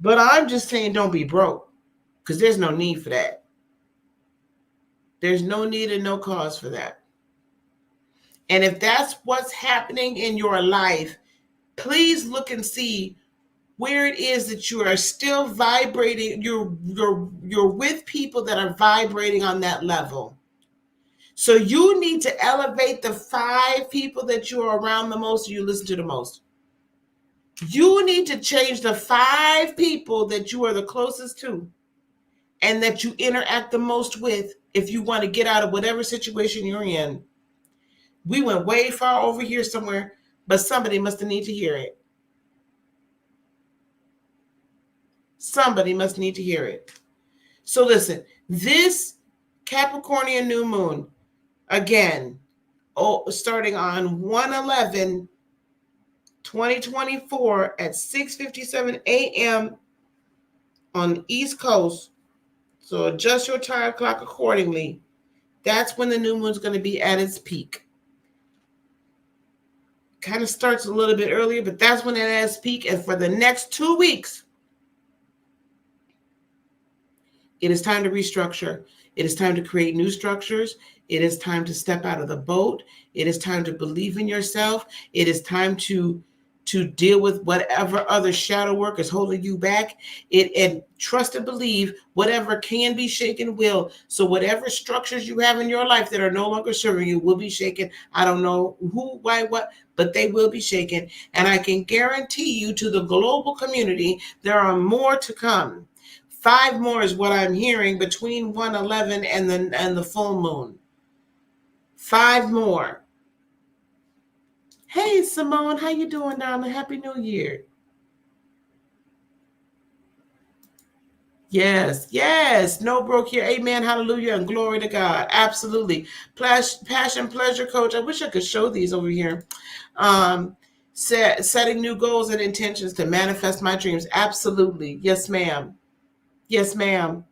[SPEAKER 1] But I'm just saying, don't be broke, because there's no need for that. There's no need and no cause for that. And if that's what's happening in your life, please look and see where it is that you are still vibrating. You're with people that are vibrating on that level. So you need to elevate the 5 people that you are around the most, you listen to the most. You need to change the 5 people that you are the closest to and that you interact the most with if you want to get out of whatever situation you're in. We went way far over here somewhere, but somebody must need to hear it. Somebody must need to hear it. So listen, this Capricornian new moon, again, starting on 1/11/2024 at 6:57 a.m. on the East Coast. So adjust your time clock accordingly. That's when the new moon's going to be at its peak. Kind of starts a little bit earlier, but that's when it has peak. And for the next 2 weeks, it is time to restructure. It is time to create new structures. It is time to step out of the boat. It is time to believe in yourself. It is time to deal with whatever other shadow work is holding you back. And trust and believe whatever can be shaken will. So whatever structures you have in your life that are no longer serving you will be shaken. I don't know who, why, what, but they will be shaken. And I can guarantee you, to the global community, there are more to come. 5 more is what I'm hearing between 1/11 and the full moon. 5 more. Hey, Simone, how you doing, darling? Happy New Year. Yes. No broke here. Amen. Hallelujah. And glory to God. Absolutely. Passion, pleasure, coach. I wish I could show these over here. Setting new goals and intentions to manifest my dreams. Absolutely. Yes, ma'am. Yes, ma'am.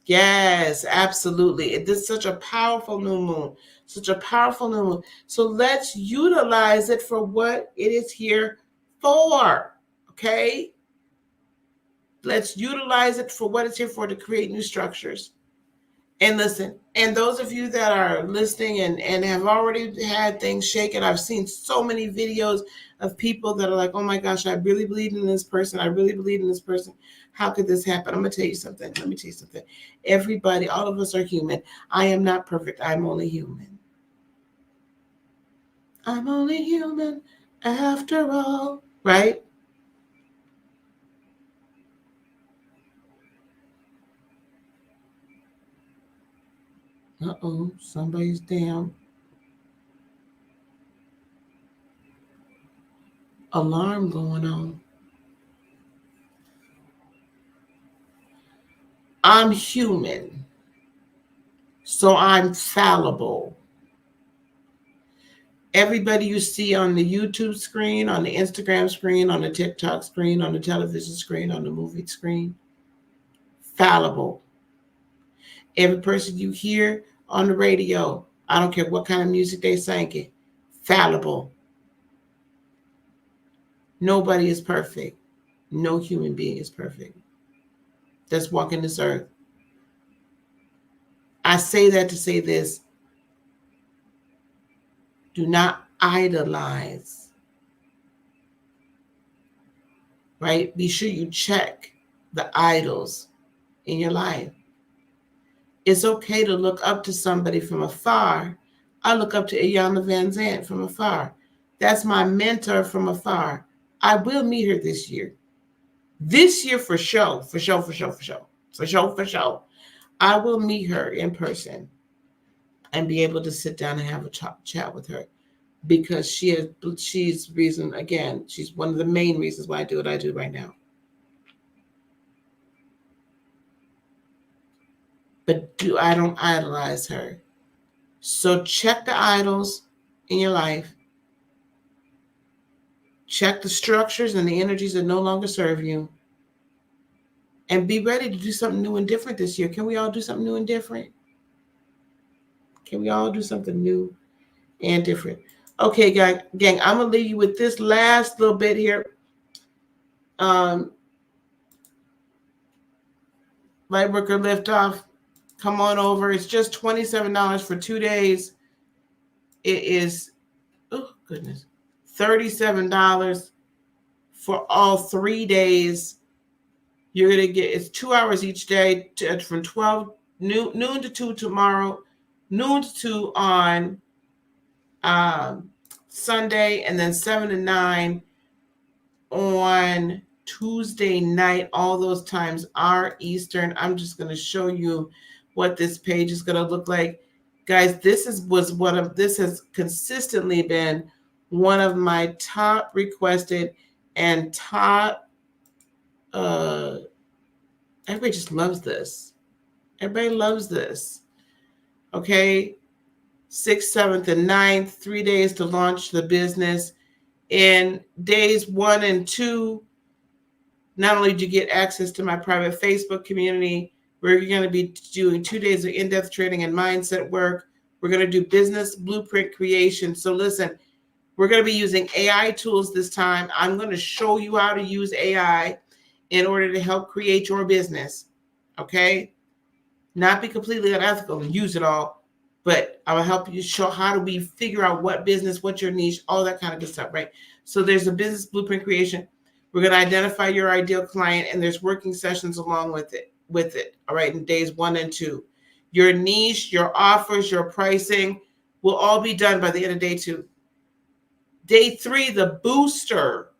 [SPEAKER 1] Yes, absolutely. This is such a powerful new moon. Such a powerful new moon. So let's utilize it for what it is here for. Okay? Let's utilize it for what it's here for, to create new structures. And listen, and those of you that are listening and have already had things shaken, I've seen so many videos of people that are like, oh my gosh, I really believe in this person. I really believe in this person. How could this happen? I'm going to tell you something. Let me tell you something. Everybody, all of us are human. I am not perfect. I'm only human. I'm only human after all, right? Uh-oh, somebody's damn alarm going on. I'm human, so I'm fallible. Everybody you see on the YouTube screen, on the Instagram screen, on the TikTok screen, on the television screen, on the movie screen, fallible. Every person you hear on the radio, I don't care what kind of music they sang it, fallible. Nobody is perfect. No human being is perfect that's walking this earth. I say that to say this: do not idolize, right? Be sure you check the idols in your life. It's okay to look up to somebody from afar. I look up to Iyanla Van Zandt from afar. That's my mentor from afar. I will meet her this year. This year for sure, for sure, for sure, for sure, for sure, for sure. I will meet her in person and be able to sit down and have a chat with her, because she's reason, again, she's one of the main reasons why I do what I do right now. But I don't idolize her. So check the idols in your life. Check the structures and the energies that no longer serve you. And be ready to do something new and different this year. Can we all do something new and different? Can we all do something new and different? Okay, gang, I'm going to leave you with this last little bit here. Lightworker Liftoff, come on over. It's just $27 for 2 days. It is, oh goodness, $37 for all 3 days. You're going to get, it's 2 hours each day, from 12 noon to 2 tomorrow, noon to 2 on Sunday, and then 7 to 9 on Tuesday night. All those times are Eastern. I'm just going to show you what this page is going to look like. Guys, this has consistently been one of my top requested and top, everybody just loves this. Everybody loves this. Okay. 6th, 7th, and 9th, 3 days to launch the business. In days 1 and 2, not only do you get access to my private Facebook community, where you're going to be doing 2 days of in-depth training and mindset work. We're going to do business blueprint creation. So listen, we're going to be using AI tools this time. I'm going to show you how to use AI in order to help create your business. Okay? Not be completely unethical and use it all, but I will help you show how do we figure out what business, what's your niche, all that kind of good stuff, right? So there's a business blueprint creation. We're going to identify your ideal client, and there's working sessions along with it. All right, in days 1 and 2. Your niche, your offers, your pricing will all be done by the end of day 2. Day 3, the booster.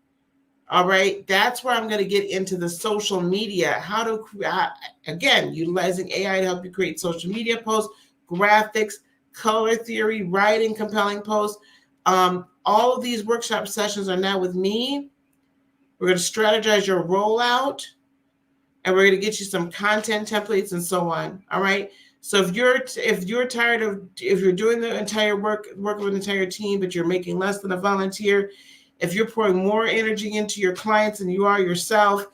[SPEAKER 1] All right, that's where I'm going to get into the social media, how to, again, utilizing AI to help you create social media posts, graphics, color theory, writing compelling posts. All of these workshop sessions are now with me. We're going to strategize your rollout, and we're going to get you some content templates and so on. All right. So if you're tired of, if you're doing the entire work of an entire team, but you're making less than a volunteer, if you're pouring more energy into your clients than you are yourself,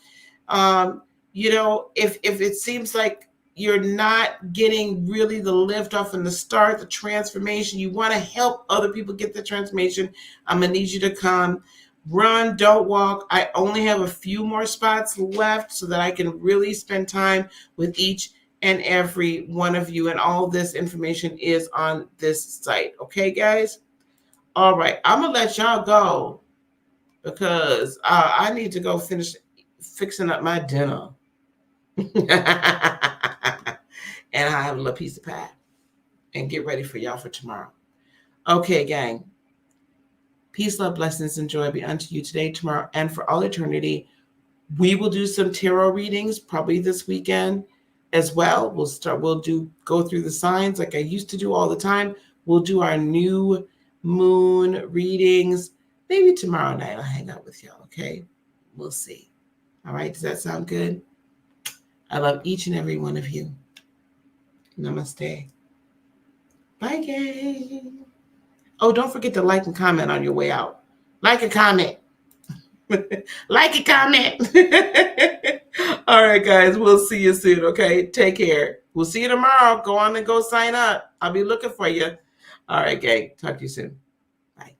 [SPEAKER 1] if it seems like you're not getting really the lift off in the start, the transformation, you want to help other people get the transformation, I'm going to need you to come. Run, don't walk. I only have a few more spots left so that I can really spend time with each and every one of you. And all this information is on this site. Okay, guys? All right. I'm going to let y'all go because I need to go finish fixing up my dinner. And I have a little piece of pie and get ready for y'all for tomorrow. Okay, gang. Peace, love, blessings, and joy be unto you today, tomorrow, and for all eternity. We will do some tarot readings probably this weekend as well. We'll go through the signs like I used to do all the time. We'll do our new moon readings. Maybe tomorrow night I'll hang out with y'all, okay? We'll see. All right, does that sound good? I love each and every one of you. Namaste. Bye, gang. Oh, don't forget to like and comment on your way out. Like and comment. Like and comment. All right, guys. We'll see you soon, okay? Take care. We'll see you tomorrow. Go on and go sign up. I'll be looking for you. All right, gang. Talk to you soon. Bye.